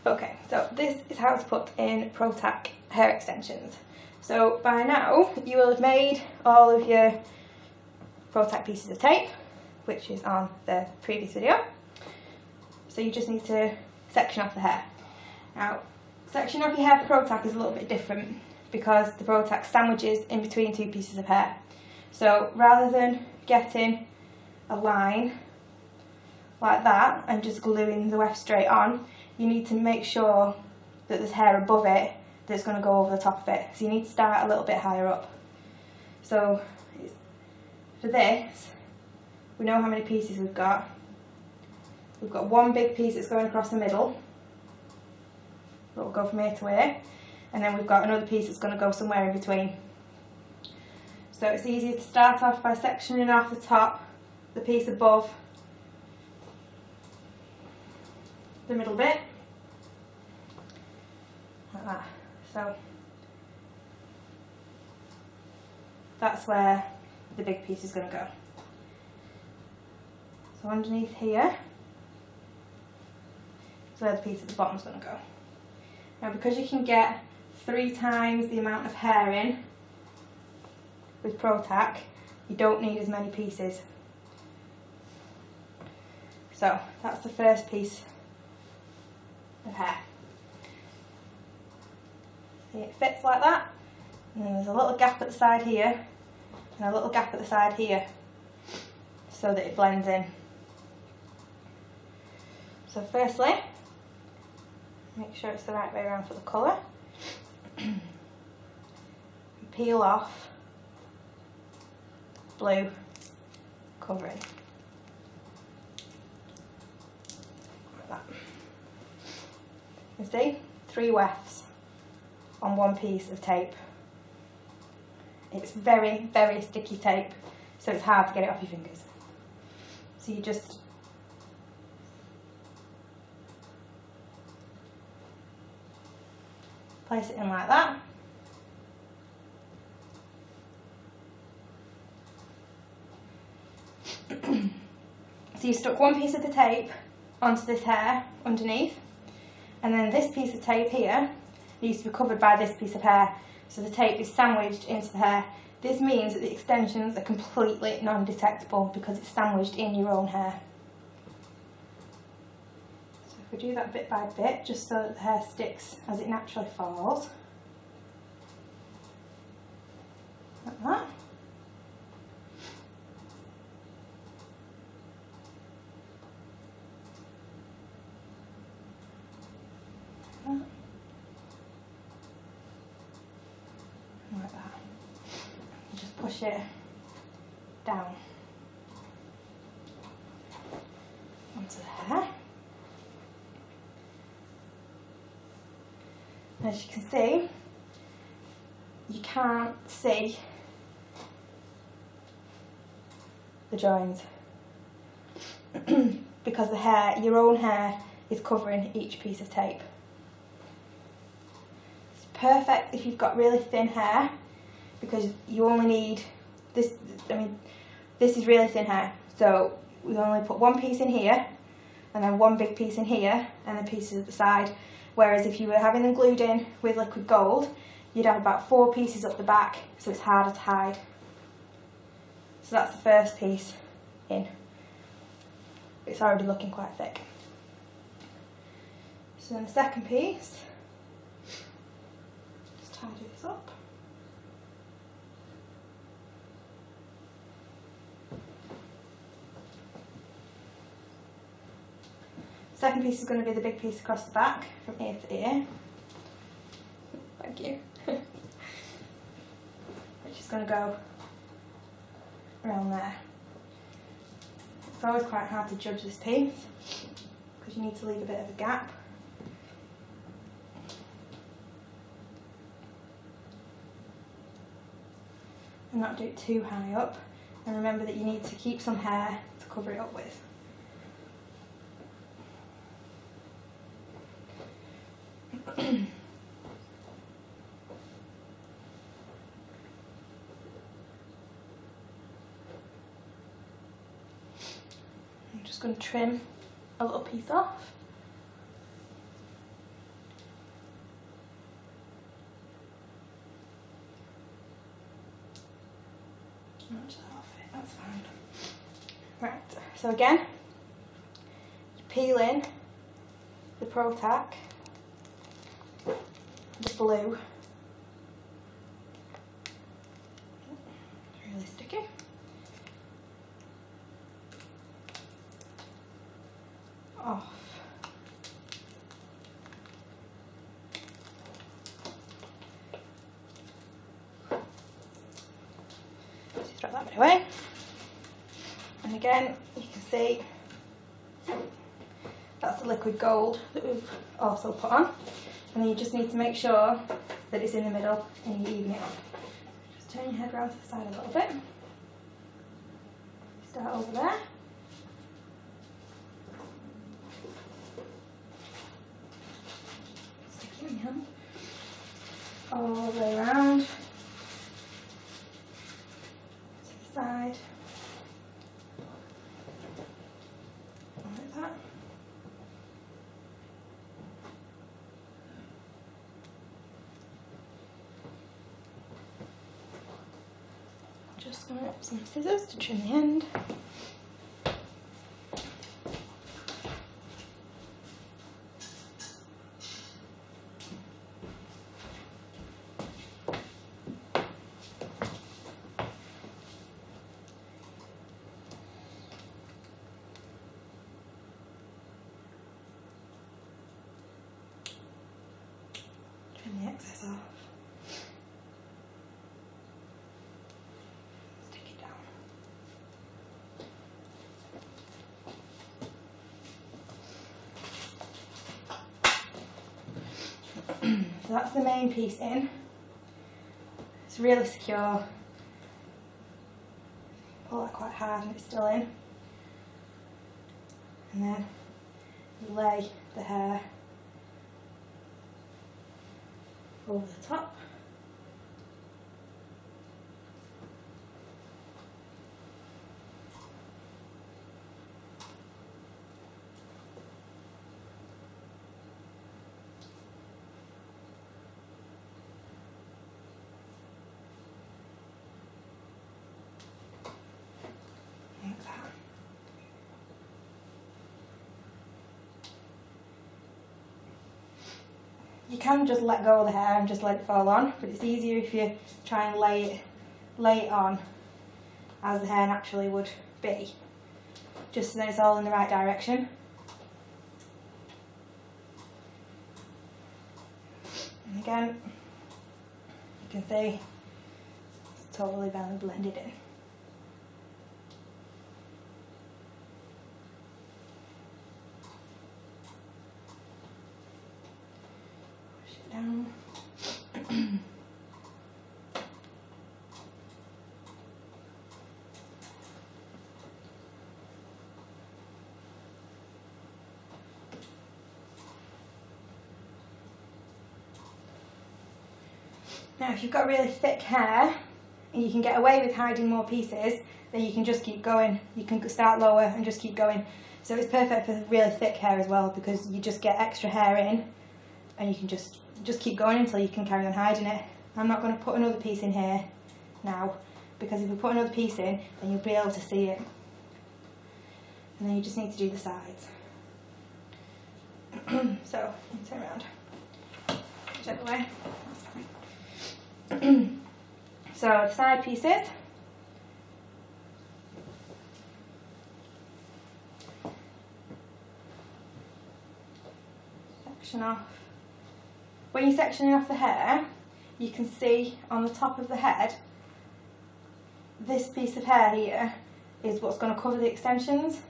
Okay, so this is how to put in PROTAC hair extensions. So by now you will have made all of your PROTAC pieces of tape, which is on the previous video. So you just need to section off the hair. Now, section off your hair for PROTAC is a little bit different because the PROTAC sandwiches in between two pieces of hair. So rather than getting a line like that and just gluing the weft straight on, you need to make sure that there's hair above it that's going to go over the top of it. So you need to start a little bit higher up. So for this, we know how many pieces we've got. We've got one big piece that's going across the middle, that will go from here to here, and then we've got another piece that's going to go somewhere in between. So it's easier to start off by sectioning off the top, the piece above the middle bit, like that. So that's where the big piece is going to go. So underneath here is where the piece at the bottom is going to go. Now, because you can get 3 times the amount of hair in with PROTAC, you don't need as many pieces. So that's the first piece of hair. See, it fits like that, and then there's a little gap at the side here and a little gap at the side here so that it blends in. So firstly, make sure it's the right way around for the colour. Peel off blue covering. Like that. You see, 3 wefts on one piece of tape. It's very, very sticky tape, so it's hard to get it off your fingers. So you just place it in like that. So you stuck one piece of the tape onto this hair underneath, and then this piece of tape here needs to be covered by this piece of hair, so the tape is sandwiched into the hair. This means that the extensions are completely non-detectable because it's sandwiched in your own hair. So if we do that bit by bit, just so that the hair sticks as it naturally falls, like that. Like that. And just push it down onto the hair. As you can see, you can't see the joins because the hair, your own hair, is covering each piece of tape. Perfect if you've got really thin hair, because you only need this. I mean, this is really thin hair, so we only put one piece in here and then one big piece in here and then pieces at the side. Whereas if you were having them glued in with liquid gold, you'd have about 4 pieces up the back, so it's harder to hide. So that's the first piece in. It's already looking quite thick. So then the second piece, tidy this up. Second piece is going to be the big piece across the back from ear to ear. Thank you. Which is going to go around there. It's always quite hard to judge this piece because you need to leave a bit of a gap. And not do it too high up, and remember that you need to keep some hair to cover it up with. I'm just going to trim a little piece off. That's fine. Right, so again, peeling the PROTAC, the blue, really sticky, off. Just throw that bit away. And again, you can see that's the liquid gold that we've also put on. And then you just need to make sure that it's in the middle and you even it up. Just turn your head around to the side a little bit. Start over there. Stick it in your hand. All the way around to the side. Like that. Just going to get some scissors to trim the end. Trim the excess off. So that's the main piece in. It's really secure. Pull that quite hard and it's still in. And then you lay the hair over the top. Like that. You can just let go of the hair and just let it fall on, but it's easier if you try and lay it on as the hair naturally would be, just so that it's all in the right direction. And again, you can see it's totally blended in. Down. Now if you've got really thick hair and you can get away with hiding more pieces, then you can just keep going. You can start lower and just keep going. So it's perfect for really thick hair as well, because you just get extra hair in and you can just keep going until you can carry on hiding it. I'm not going to put another piece in here now, because if we put another piece in, then you'll be able to see it. And then you just need to do the sides. So, turn around. Whichever way, that's fine. So, the side pieces. Section off. When you're sectioning off the hair, you can see on the top of the head, this piece of hair here is what's going to cover the extensions.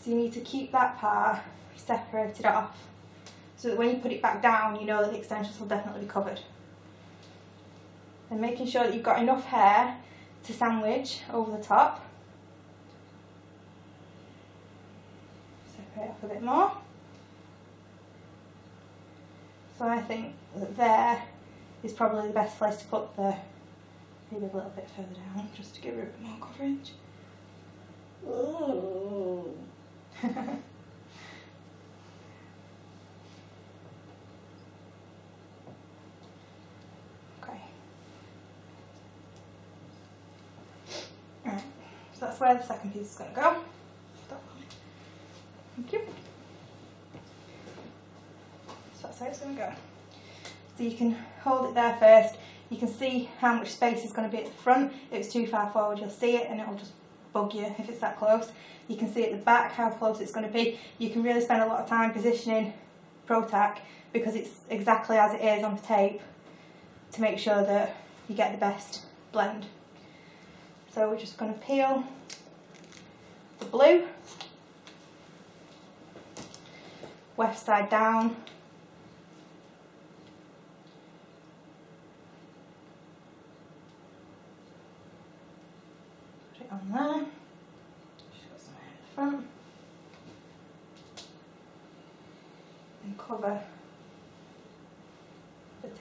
So you need to keep that part separated off, so that when you put it back down, you know that the extensions will definitely be covered. And making sure that you've got enough hair to sandwich over the top. Separate off a bit more. So I think that there is probably the best place to put the, maybe a little bit further down, just to give her a bit more coverage. Ooh. Okay. So that's where the second piece is going to go. Thank you. So that's how it's going to go. So you can hold it there first. You can see how much space is going to be at the front. If it's too far forward, you'll see it and it'll just bug you if it's that close. You can see at the back how close it's going to be. You can really spend a lot of time positioning PROTAC because it's exactly as it is on the tape to make sure that you get the best blend. So we're just going to peel the blue, weft side down, put it on there, just got some hair at the front, and cover the tape.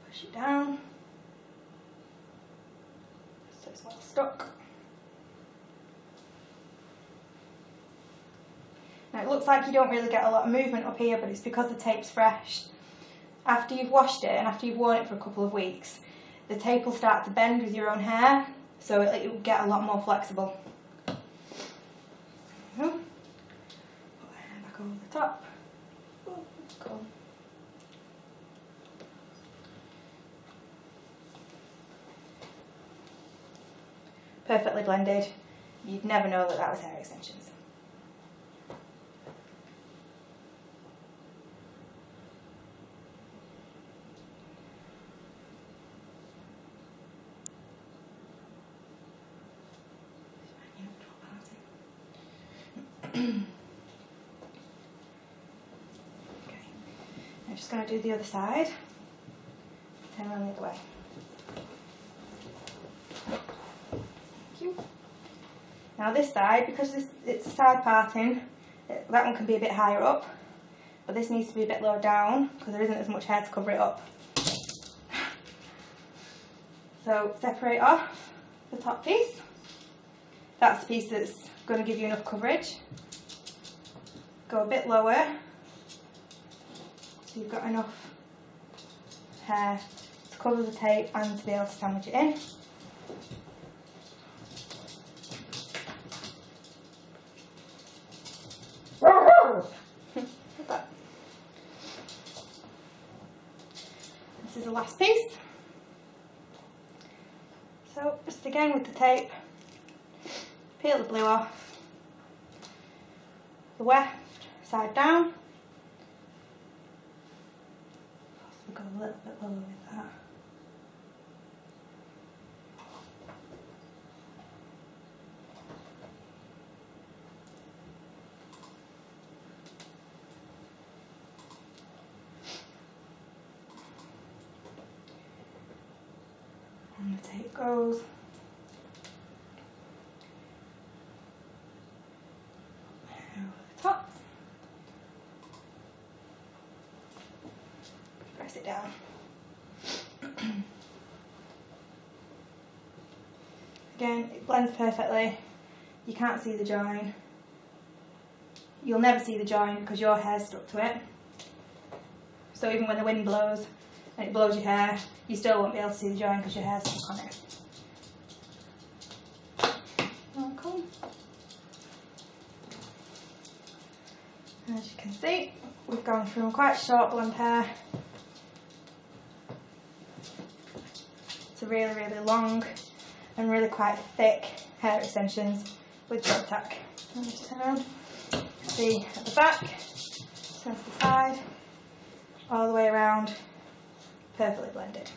Push it down so it's well stuck. Now it looks like you don't really get a lot of movement up here, but it's because the tape's fresh. After you've washed it and after you've worn it for a couple of weeks, the tape will start to bend with your own hair, so it will get a lot more flexible. Put the hair back over the top. Oh, cool. Perfectly blended. You'd never know that that was hair extensions. Okay, I'm just going to do the other side. Turn around the other way. Thank you. Now this side, because it's a side parting, that one can be a bit higher up, but this needs to be a bit lower down because there isn't as much hair to cover it up. So separate off the top piece. That's the piece that's going to give you enough coverage. Go a bit lower so you've got enough hair to cover the tape and to be able to sandwich it in. This is the last piece. So just again with the tape, peel the blue off, the weft side down. Possibly go a little bit lower with that. And the tape goes. Over the top. Press it down. Again, it blends perfectly. You can't see the join. You'll never see the join because your hair's stuck to it. So even when the wind blows and it blows your hair, you still won't be able to see the join because your hair's stuck on it. Okay. As you can see, we've gone from quite short blonde hair to really, really long and really quite thick hair extensions with PROTAC. Let me just turn around. See at the back, turn to the side, all the way around, perfectly blended.